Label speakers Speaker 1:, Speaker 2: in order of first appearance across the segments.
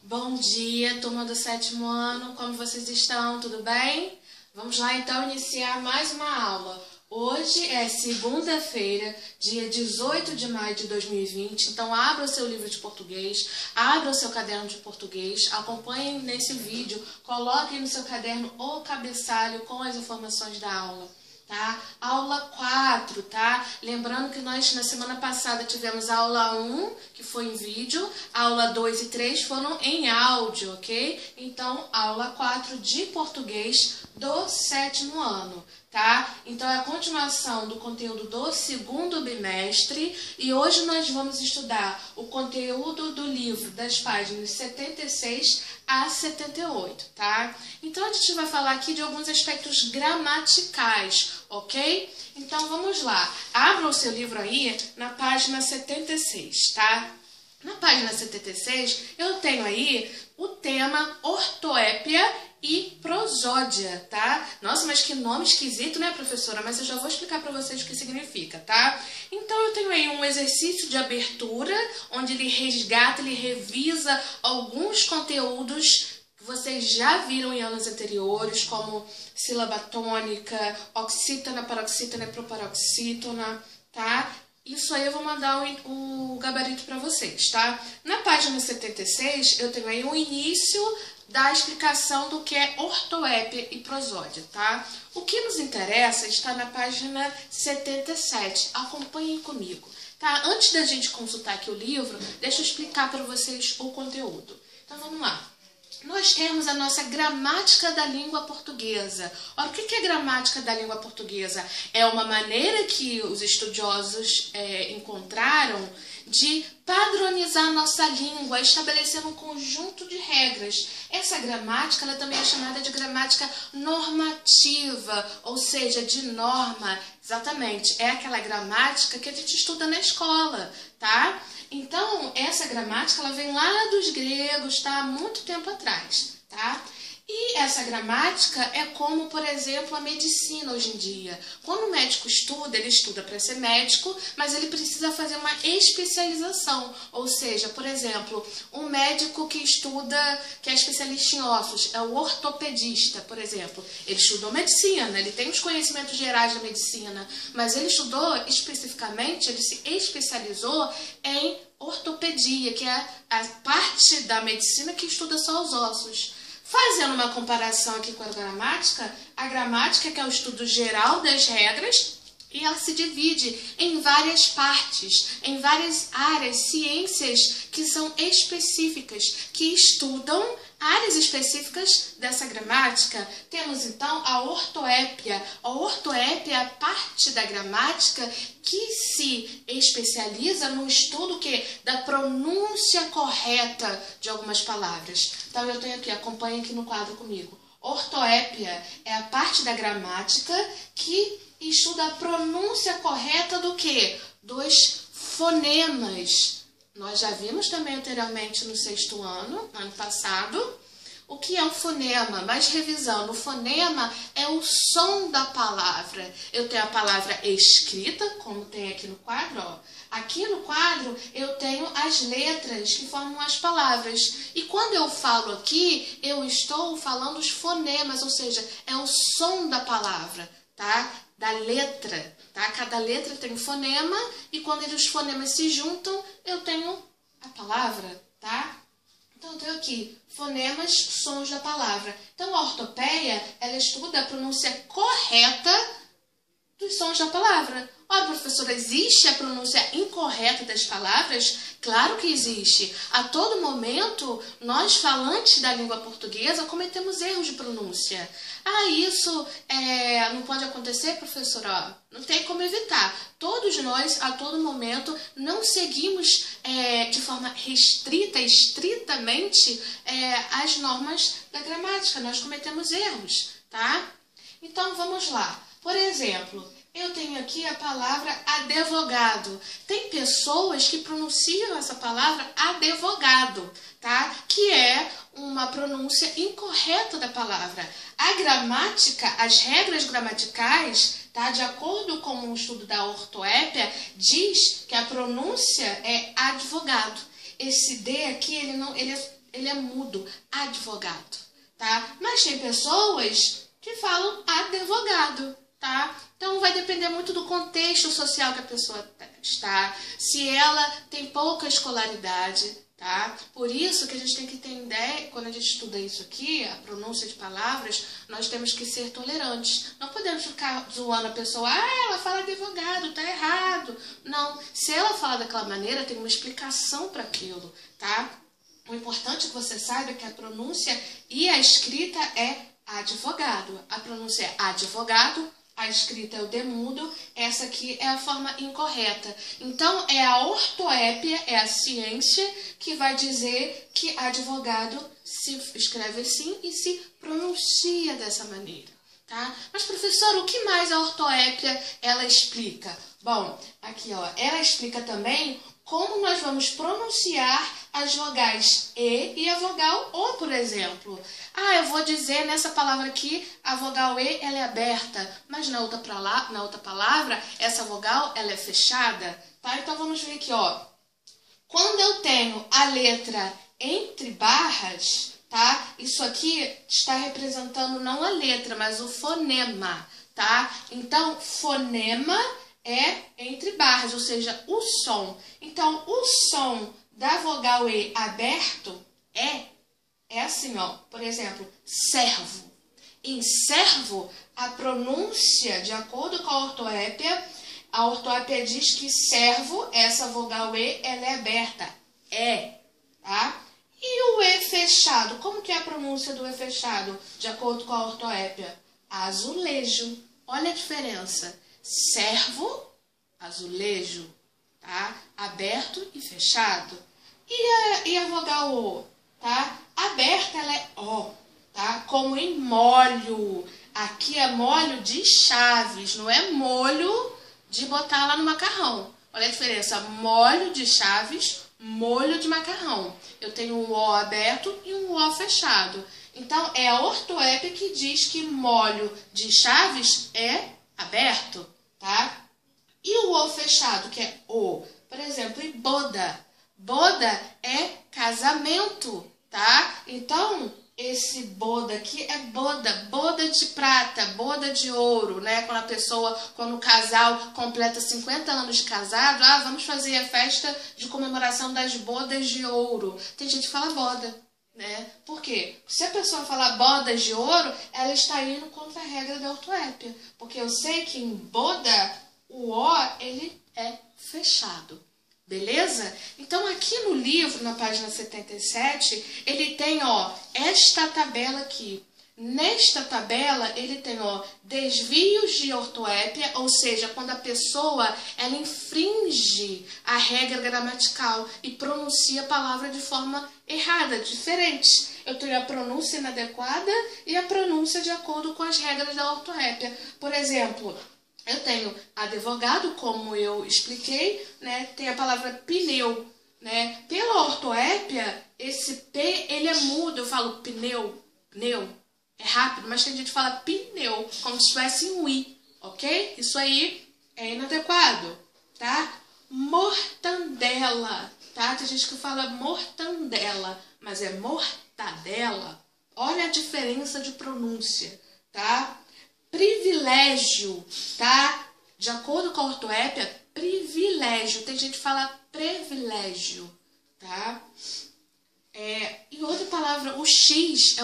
Speaker 1: Bom dia, turma do 7º ano, como vocês estão? Tudo bem? Vamos lá então iniciar mais uma aula. Hoje é segunda-feira, dia 18 de maio de 2020, então abra o seu livro de português, abra o seu caderno de português, acompanhem nesse vídeo, coloquem no seu caderno o cabeçalho com as informações da aula. Tá? Aula 4, tá? Lembrando que nós na semana passada tivemos a aula 1, que foi em vídeo, a aula 2 e 3 foram em áudio, ok? Então, aula 4 de português do 7º ano, tá? Então, é a continuação do conteúdo do 2º bimestre e hoje nós vamos estudar o conteúdo do livro das páginas 76 a 78, tá? Então, a gente vai falar aqui de alguns aspectos gramaticais, ok? Então, vamos lá. Abra o seu livro aí na página 76, tá? Na página 76, eu tenho aí o tema ortoépia e prosódia, tá? Nossa, mas que nome esquisito, né, professora? Mas eu já vou explicar para vocês o que significa, tá? Então, eu tenho aí um exercício de abertura, onde ele resgata, ele revisa alguns conteúdos que vocês já viram em anos anteriores, como sílaba tônica, oxítona, paroxítona e proparoxítona, tá? Isso aí eu vou mandar o gabarito para vocês, tá? Na página 76, eu tenho aí o início da explicação do que é ortoépia e prosódia, tá? O que nos interessa está na página 77. Acompanhem comigo, tá? Antes da gente consultar aqui o livro, deixa eu explicar para vocês o conteúdo. Então, vamos lá. Nós temos a nossa gramática da língua portuguesa. Ora, o que é gramática da língua portuguesa? É uma maneira que os estudiosos encontraram de padronizar a nossa língua, estabelecendo um conjunto de regras. Essa gramática ela também é chamada de gramática normativa, ou seja, de norma. Exatamente, é aquela gramática que a gente estuda na escola, tá? Então, essa gramática ela vem lá dos gregos, tá? Há muito tempo atrás, tá? E essa gramática é como, por exemplo, a medicina hoje em dia. Quando o médico estuda, ele estuda para ser médico, mas ele precisa fazer uma especialização. Ou seja, por exemplo, um médico que estuda, que é especialista em ossos, é o ortopedista, por exemplo. Ele estudou medicina, ele tem os conhecimentos gerais da medicina, mas ele estudou especificamente, ele se especializou em ortopedia, que é a parte da medicina que estuda só os ossos. Fazendo uma comparação aqui com a gramática que é o estudo geral das regras, e ela se divide em várias partes, em várias áreas, ciências que são específicas, que estudam áreas específicas dessa gramática. Temos então a ortoépia. A ortoépia é a parte da gramática que se especializa no estudo da pronúncia correta de algumas palavras. Então eu tenho aqui, acompanha aqui no quadro comigo. Ortoépia é a parte da gramática que estuda a pronúncia correta do quê? Dos fonemas. Nós já vimos também anteriormente no 6º ano, ano passado, o que é um fonema. Mas revisando, o fonema é o som da palavra. Eu tenho a palavra escrita, como tem aqui no quadro, ó. Aqui no quadro eu tenho as letras que formam as palavras. E quando eu falo aqui, eu estou falando os fonemas, ou seja, é o som da palavra, tá? Da letra, tá? Cada letra tem um fonema e quando os fonemas se juntam, eu tenho a palavra, tá? Então, eu tenho aqui fonemas, sons da palavra. Então, a ortopeia, ela estuda a pronúncia correta dos sons da palavra. Ora, professora, existe a pronúncia incorreta das palavras? Claro que existe. A todo momento, nós falantes da língua portuguesa cometemos erros de pronúncia. Ah, isso não pode acontecer, professora? Não tem como evitar. Todos nós, a todo momento, não seguimos de forma restrita, estritamente, as normas da gramática. Nós cometemos erros, tá? Então, vamos lá. Por exemplo, eu tenho aqui a palavra advogado. Tem pessoas que pronunciam essa palavra advogado, tá? Que é uma pronúncia incorreta da palavra. A gramática, as regras gramaticais, tá? De acordo com o estudo da ortoépia, diz que a pronúncia é advogado. Esse D aqui, ele ele é mudo, advogado, tá? Mas tem pessoas que falam advogado, tá? Então vai depender muito do contexto social que a pessoa está, se ela tem pouca escolaridade, tá? Por isso que a gente tem que entender, quando a gente estuda isso aqui, a pronúncia de palavras, nós temos que ser tolerantes. Não podemos ficar zoando a pessoa, ela fala advogado, tá errado. Não, se ela fala daquela maneira, tem uma explicação para aquilo, tá? O importante é que você saiba que a pronúncia e a escrita é advogado. A pronúncia é advogado, a escrita é o demudo, essa aqui é a forma incorreta. Então, é a ortoépia, é a ciência que vai dizer que advogado se escreve assim e se pronuncia dessa maneira, tá? Mas, professor, o que mais a ortoépia ela explica? Bom, aqui, ó, ela explica também como nós vamos pronunciar as vogais E a vogal O, por exemplo. Eu vou dizer nessa palavra aqui, a vogal E ela é aberta, mas na outra palavra, essa vogal ela é fechada, tá? Então vamos ver aqui, ó. Quando eu tenho a letra entre barras, tá? Isso aqui está representando não a letra, mas o fonema, tá? Então, fonema é entre barras, ou seja, o som. Então, o som da vogal E aberto é assim, ó. Por exemplo, servo. Em servo, a pronúncia, de acordo com a ortoépia diz que servo, essa vogal E, ela é aberta. Tá? E o E fechado? Como que é a pronúncia do E fechado, de acordo com a ortoépia? Azulejo. Olha a diferença. Servo, azulejo, tá? Aberto e fechado. E a vogal O, tá? Aberta, ela é O, tá? Como em molho. Aqui é molho de chaves, não é molho de botar lá no macarrão. Olha a diferença, molho de chaves, molho de macarrão. Eu tenho um O aberto e um O fechado. Então, é a ortoépia que diz que molho de chaves é aberto, tá? E o O fechado, que é O, por exemplo, em boda. Boda é casamento, tá? Então, esse boda aqui é boda de prata, boda de ouro, né? Quando o casal completa 50 anos de casado, vamos fazer a festa de comemoração das bodas de ouro. Tem gente que fala boda, né? Por quê? Se a pessoa falar bodas de ouro, ela está indo contra a regra da ortoépia. Porque eu sei que em boda, o O, ele é fechado. Beleza? Então, aqui no livro, na página 77, ele tem, ó, esta tabela aqui. Nesta tabela, ele tem, ó, desvios de ortoépia, ou seja, quando a pessoa, ela infringe a regra gramatical e pronuncia a palavra de forma errada, diferente. Eu tenho a pronúncia inadequada e a pronúncia de acordo com as regras da ortoépia. Por exemplo, eu tenho advogado, como eu expliquei, né? Tem a palavra pneu, né? Pela ortoépia, esse P, ele é mudo. Eu falo pneu, é rápido, mas tem gente que fala pneu, como se tivesse um I, ok? Isso aí é inadequado, tá? Mortandela, tá? Tem gente que fala mortandela, mas é mortadela. Olha a diferença de pronúncia, tá? Privilégio, tá? De acordo com a ortoépia, privilégio. Tem gente que fala privilégio, tá? E outra palavra, o X,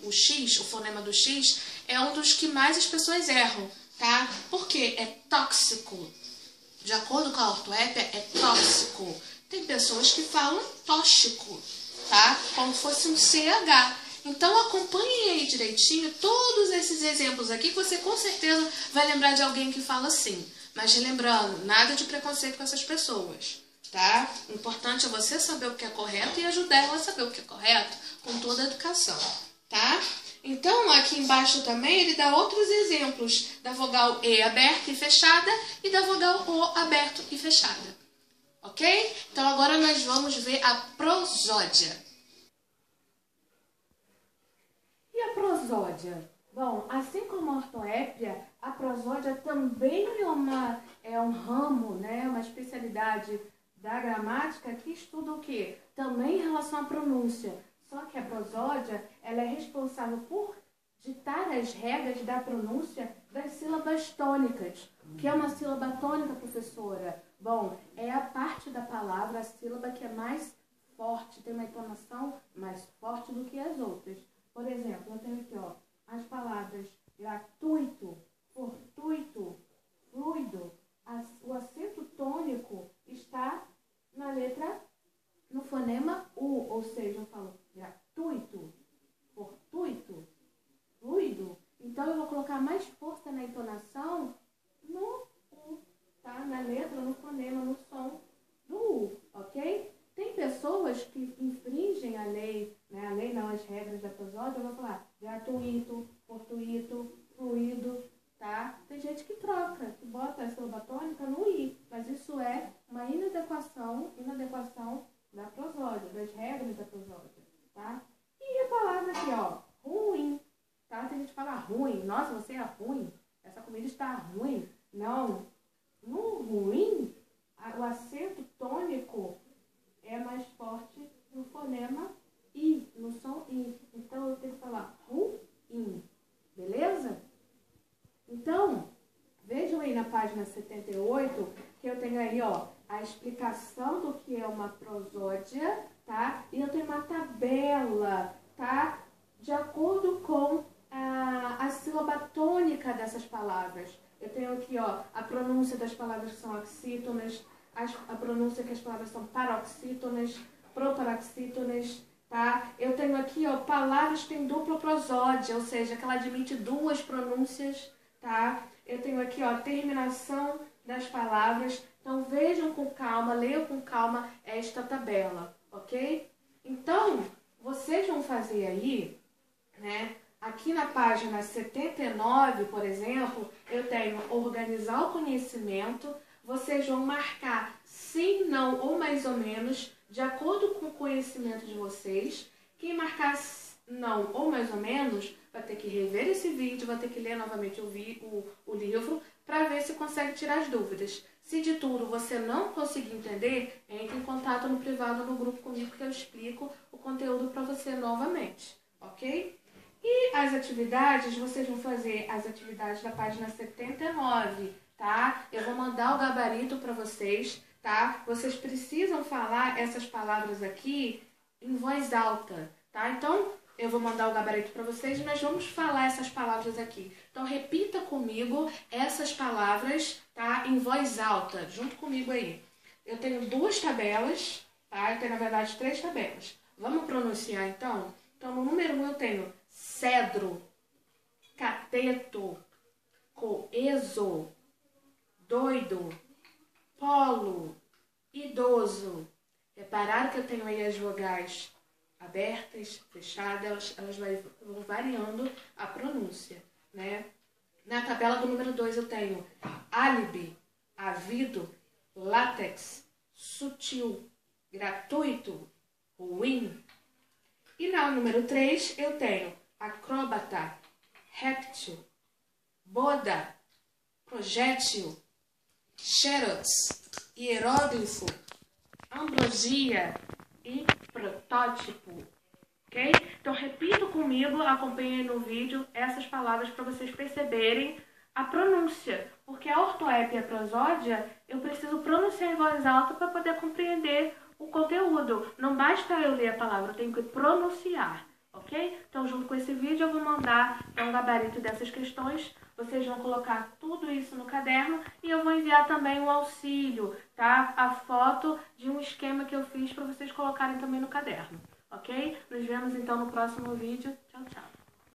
Speaker 1: o X, o fonema do X, é um dos que mais as pessoas erram, tá? Por quê? É tóxico. De acordo com a ortoépia, é tóxico. Tem pessoas que falam tóxico, tá? Como se fosse um CH. Então, acompanhe aí direitinho todos esses exemplos aqui, que você com certeza vai lembrar de alguém que fala assim. Mas lembrando, nada de preconceito com essas pessoas, tá? O importante é você saber o que é correto e ajudar ela a saber o que é correto, com toda a educação, tá? Então, aqui embaixo também ele dá outros exemplos da vogal E aberta e fechada e da vogal O aberto e fechada, ok? Então, agora nós vamos ver a prosódia. E a prosódia? Bom, assim como a ortoépia, a prosódia também é um ramo, né, uma especialidade da gramática que estuda o quê? Também em relação à pronúncia. Só que a prosódia, ela é responsável por ditar as regras da pronúncia das sílabas tônicas. O que é uma sílaba tônica, professora? Bom, é a parte da palavra, a sílaba que é mais forte, tem uma entonação mais forte do que as outras. Por exemplo, eu tenho aqui, ó, as palavras gratuito, fortuito, fluido. O acento tônico está na letra, no fonema U, ou seja, eu falo gratuito, fortuito, fluido. Então, eu vou colocar mais força na entonação no U, tá? Na letra, no fonema, no som do U, ok? Tem pessoas que infringem a lei, né? A lei não, as regras da prosódia, eu vou falar gratuito, fortuito, fluido, tá? Tem gente que troca, que bota a sílaba tônica no I, mas isso é uma inadequação da prosódia, das regras da prosódia, tá? E a palavra aqui, ó, ruim, tá? Tem gente que fala ruim, nossa, você é ruim, essa comida está ruim. Não, no ruim, o acento tônico é mais forte no fonema I, no som I. Então, eu tenho que falar ruim, beleza? Então, vejam aí na página 78, que eu tenho aí, ó, a explicação do que é uma prosódia, tá? E eu tenho uma tabela, tá? De acordo com a sílaba tônica dessas palavras. Eu tenho aqui, ó, a pronúncia das palavras que são oxítonas, a pronúncia que as palavras são paroxítonas, proparoxítonas, tá? Eu tenho aqui, ó, palavras que têm dupla prosódia, ou seja, que ela admite duas pronúncias, tá? Eu tenho aqui, ó, terminação das palavras. Então, vejam com calma, leiam com calma esta tabela, ok? Então, vocês vão fazer aí, né? Aqui na página 79, por exemplo, eu tenho organizar o conhecimento. Vocês vão marcar sim, não ou mais ou menos, de acordo com o conhecimento de vocês. Quem marcar não ou mais ou menos vai ter que rever esse vídeo, vai ter que ler novamente o livro para ver se consegue tirar as dúvidas. Se de tudo você não conseguir entender, entre em contato no privado no grupo comigo que eu explico o conteúdo para você novamente, ok? E as atividades, vocês vão fazer as atividades da página 79, tá? Eu vou mandar o gabarito para vocês, tá? Vocês precisam falar essas palavras aqui em voz alta, tá? Então, eu vou mandar o gabarito para vocês e nós vamos falar essas palavras aqui. Então, repita comigo essas palavras, tá? Em voz alta, junto comigo aí. Eu tenho duas tabelas, tá? Eu tenho, na verdade, 3 tabelas. Vamos pronunciar, então? Então, no número 1 eu tenho cedro, cateto, coeso, doido, polo, idoso. Repararam que eu tenho aí as vogais abertas, fechadas, elas vão variando a pronúncia, né? Na tabela do número 2 eu tenho álibi, havido, látex, sutil, gratuito, ruim. E na número 3 eu tenho acróbata, réptil, boda, projétil, xerox, hieróglifo, ambrosia e protótipo, ok? Então, repita comigo, acompanhem no vídeo essas palavras para vocês perceberem a pronúncia, porque a ortoép e a prosódia eu preciso pronunciar em voz alta para poder compreender o conteúdo. Não basta eu ler a palavra, eu tenho que pronunciar, ok? Então, junto com esse vídeo, eu vou mandar um gabarito dessas questões. Vocês vão colocar tudo isso no caderno e eu vou enviar também um auxílio, tá? A foto de um esquema que eu fiz para vocês colocarem também no caderno, ok? Nos vemos então no próximo vídeo. Tchau, tchau.